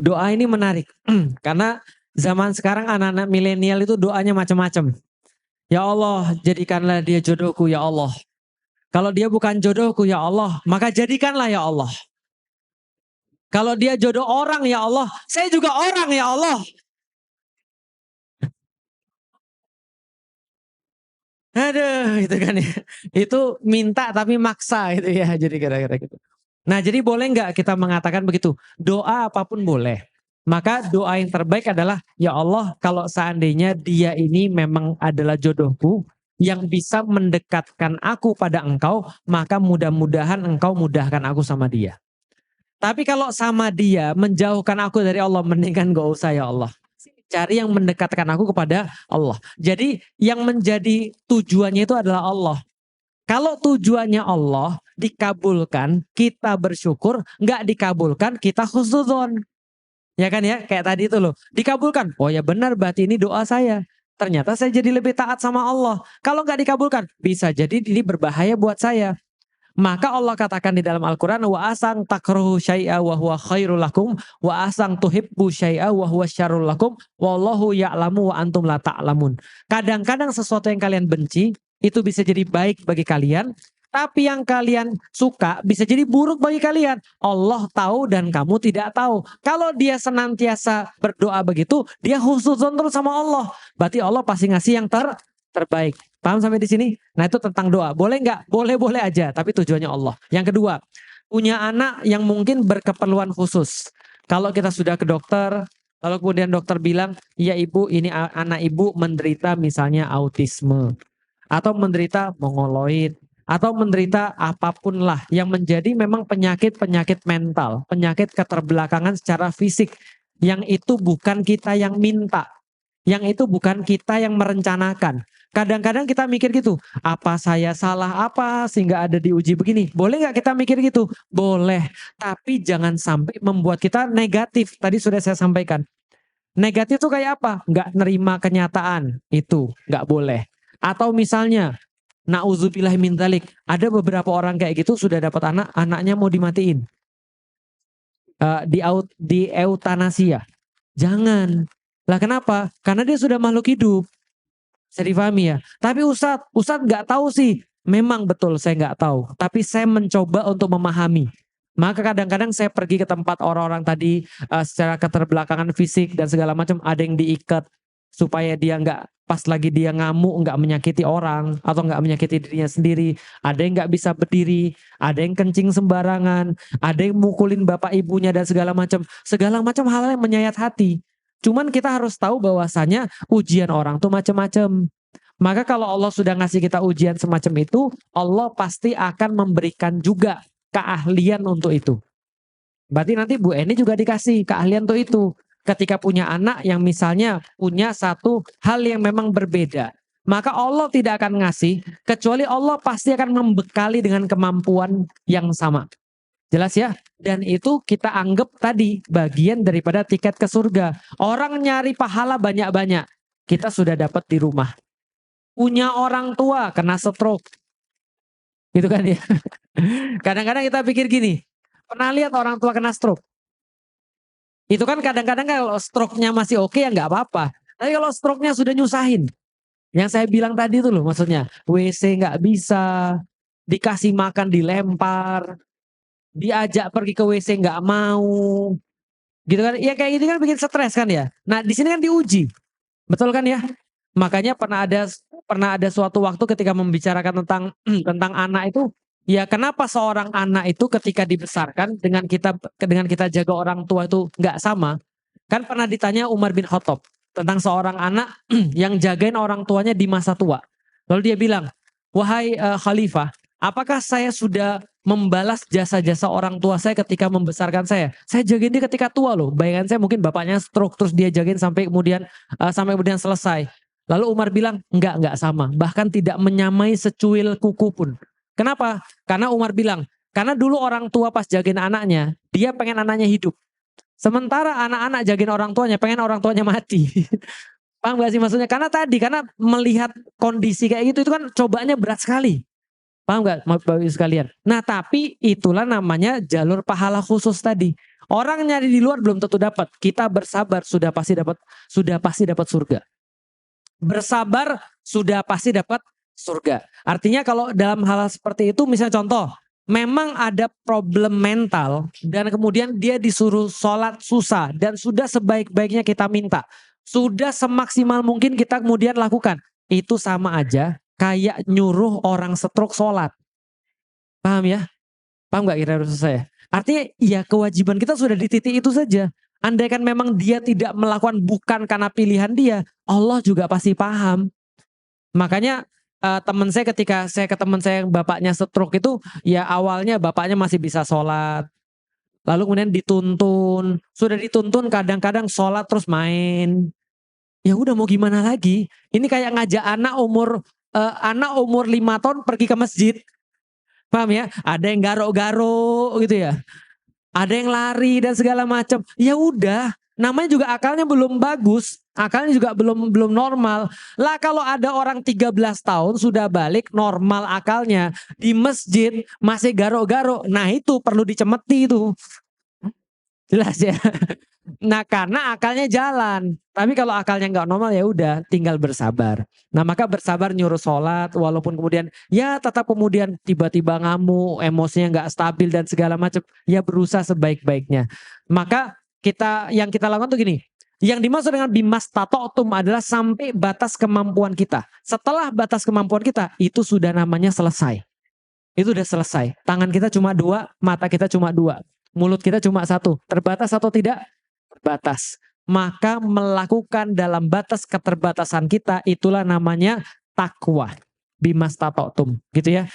Doa ini menarik. Karena zaman sekarang anak-anak milenial itu doanya macam-macam. Ya Allah, jadikanlah dia jodohku ya Allah. Kalau dia bukan jodohku ya Allah, maka jadikanlah ya Allah. Kalau dia jodoh orang ya Allah, saya juga orang ya Allah. Aduh, itu kan ya. Itu minta tapi maksa gitu ya. Jadi kira-kira gitu. Nah, jadi boleh nggak kita mengatakan begitu? Doa apapun boleh. Maka doa yang terbaik adalah, ya Allah, kalau seandainya dia ini memang adalah jodohku yang bisa mendekatkan aku pada engkau, maka mudah-mudahan engkau mudahkan aku sama dia. Tapi kalau sama dia menjauhkan aku dari Allah, mendingan gak usah ya Allah. Cari yang mendekatkan aku kepada Allah. Jadi yang menjadi tujuannya itu adalah Allah. Kalau tujuannya Allah dikabulkan, kita bersyukur, nggak dikabulkan, kita husnudzon. Ya kan ya, kayak tadi itu loh. Dikabulkan, oh ya benar berarti ini doa saya. Ternyata saya jadi lebih taat sama Allah. Kalau nggak dikabulkan, bisa jadi ini berbahaya buat saya. Maka Allah katakan di dalam Al-Quran, wa asang takruhu syai'a wa huwa khairul lakum, wa asang tuhibbu syai'a wa huwa syarrul lakum, wallahu ya'lamu wa antum la ta'lamun. Kadang-kadang sesuatu yang kalian benci, itu bisa jadi baik bagi kalian, tapi yang kalian suka bisa jadi buruk bagi kalian. Allah tahu dan kamu tidak tahu. Kalau dia senantiasa berdoa begitu, dia husnuzon terus sama Allah. Berarti Allah pasti ngasih yang terbaik. Paham sampai di sini? Nah itu tentang doa. Boleh nggak? Boleh-boleh aja. Tapi tujuannya Allah. Yang kedua, punya anak yang mungkin berkeperluan khusus. Kalau kita sudah ke dokter, lalu kemudian dokter bilang, iya ibu, ini anak ibu menderita misalnya autisme. Atau menderita mongoloid. Atau menderita apapun lah. Yang menjadi memang penyakit-penyakit mental. Penyakit keterbelakangan secara fisik. Yang itu bukan kita yang minta. Yang itu bukan kita yang merencanakan. Kadang-kadang kita mikir gitu, apa saya salah apa sehingga ada diuji begini. Boleh nggak kita mikir gitu? Boleh, tapi jangan sampai membuat kita negatif. Tadi sudah saya sampaikan. Negatif itu kayak apa? Nggak nerima kenyataan, itu nggak boleh. Atau misalnya, nauzubillah min dzalik, ada beberapa orang kayak gitu sudah dapat anak, anaknya mau dimatiin. Di eutanasia. Jangan. Lah kenapa? Karena dia sudah makhluk hidup. Saya difahami ya. Tapi Ustadz nggak tahu sih. Memang betul saya nggak tahu. Tapi saya mencoba untuk memahami. Maka kadang-kadang saya pergi ke tempat orang-orang tadi secara keterbelakangan fisik dan segala macam. Ada yang diikat supaya dia nggak pas lagi dia ngamuk nggak menyakiti orang atau nggak menyakiti dirinya sendiri. Ada yang nggak bisa berdiri, ada yang kencing sembarangan, ada yang mukulin bapak ibunya dan segala macam hal yang menyayat hati. Cuman kita harus tahu bahwasanya ujian orang tuh macam-macam. Maka kalau Allah sudah ngasih kita ujian semacam itu, Allah pasti akan memberikan juga keahlian untuk itu. Berarti nanti Bu Eni juga dikasih keahlian untuk itu. Ketika punya anak yang misalnya punya satu hal yang memang berbeda. Maka Allah tidak akan ngasih, kecuali Allah pasti akan membekali dengan kemampuan yang sama. Jelas ya? Dan itu kita anggap tadi bagian daripada tiket ke surga. Orang nyari pahala banyak-banyak. Kita sudah dapat di rumah. Punya orang tua kena stroke. Gitu kan ya. Kadang-kadang kita pikir gini. Pernah lihat orang tua kena stroke? Itu kan kadang-kadang kalau stroke-nya masih oke ya nggak apa-apa. Tapi kalau stroke-nya sudah nyusahin. Yang saya bilang tadi itu loh maksudnya. WC nggak bisa. Dikasih makan dilempar. Diajak pergi ke WC nggak mau, gitu kan? Ya kayak gini kan bikin stres kan ya. Nah di sini kan diuji, betul kan ya? Makanya pernah ada suatu waktu ketika membicarakan tentang tentang anak itu, ya kenapa seorang anak itu ketika dibesarkan dengan kita jaga orang tua itu nggak sama? Kan pernah ditanya Umar bin Khattab tentang seorang anak yang jagain orang tuanya di masa tua. Lalu dia bilang, wahai Khalifah, apakah saya sudah membalas jasa-jasa orang tua saya ketika membesarkan saya? Saya jagain dia ketika tua loh. Bayangan saya mungkin bapaknya stroke terus dia jagain sampai kemudian selesai. Lalu Umar bilang, enggak sama. Bahkan tidak menyamai secuil kuku pun. Kenapa? Karena Umar bilang, karena dulu orang tua pas jagain anaknya, dia pengen anaknya hidup. Sementara anak-anak jagain orang tuanya, pengen orang tuanya mati. Paham gak sih maksudnya? Karena melihat kondisi kayak gitu itu kan cobaannya berat sekali. Paham nggak Bapak Ibu sekalian? Nah tapi itulah namanya jalur pahala khusus tadi. Orang nyari di luar belum tentu dapat. Kita bersabar sudah pasti dapat surga. Bersabar sudah pasti dapat surga. Artinya kalau dalam hal seperti itu misalnya contoh, memang ada problem mental dan kemudian dia disuruh sholat susah dan sudah sebaik-baiknya kita minta. Sudah semaksimal mungkin kita kemudian lakukan. Itu sama aja kayak nyuruh orang stroke sholat. Paham ya? Paham gak kira-kira saya? Artinya ya kewajiban kita sudah di titik itu saja. Andaikan memang dia tidak melakukan bukan karena pilihan dia, Allah juga pasti paham. Makanya teman saya ketika saya ke teman saya yang bapaknya stroke itu, ya awalnya bapaknya masih bisa sholat. Lalu kemudian dituntun, sudah dituntun kadang-kadang sholat terus main. Ya udah mau gimana lagi? Ini kayak ngajak anak umur 5 tahun pergi ke masjid. Paham ya? Ada yang garuk-garuk gitu ya. Ada yang lari dan segala macam. Ya udah, namanya juga akalnya belum bagus, akalnya juga belum normal. Lah kalau ada orang 13 tahun sudah balik normal akalnya di masjid masih garuk-garuk. Nah, itu perlu dicemeti itu. Jelas ya. Nah, karena akalnya jalan. Tapi kalau akalnya nggak normal ya udah tinggal bersabar. Nah, maka bersabar nyuruh sholat walaupun kemudian ya tetap kemudian tiba-tiba ngamuk, emosinya nggak stabil dan segala macam. Ya berusaha sebaik-baiknya. Maka yang kita lakukan tuh gini. Yang dimaksud dengan bimas tatotum adalah sampai batas kemampuan kita. Setelah batas kemampuan kita, itu sudah namanya selesai. Itu udah selesai. Tangan kita cuma 2, mata kita cuma 2. Mulut kita cuma 1. Terbatas atau tidak? Terbatas. Maka melakukan dalam batas keterbatasan kita itulah namanya takwa. Bimas tatotum, gitu ya.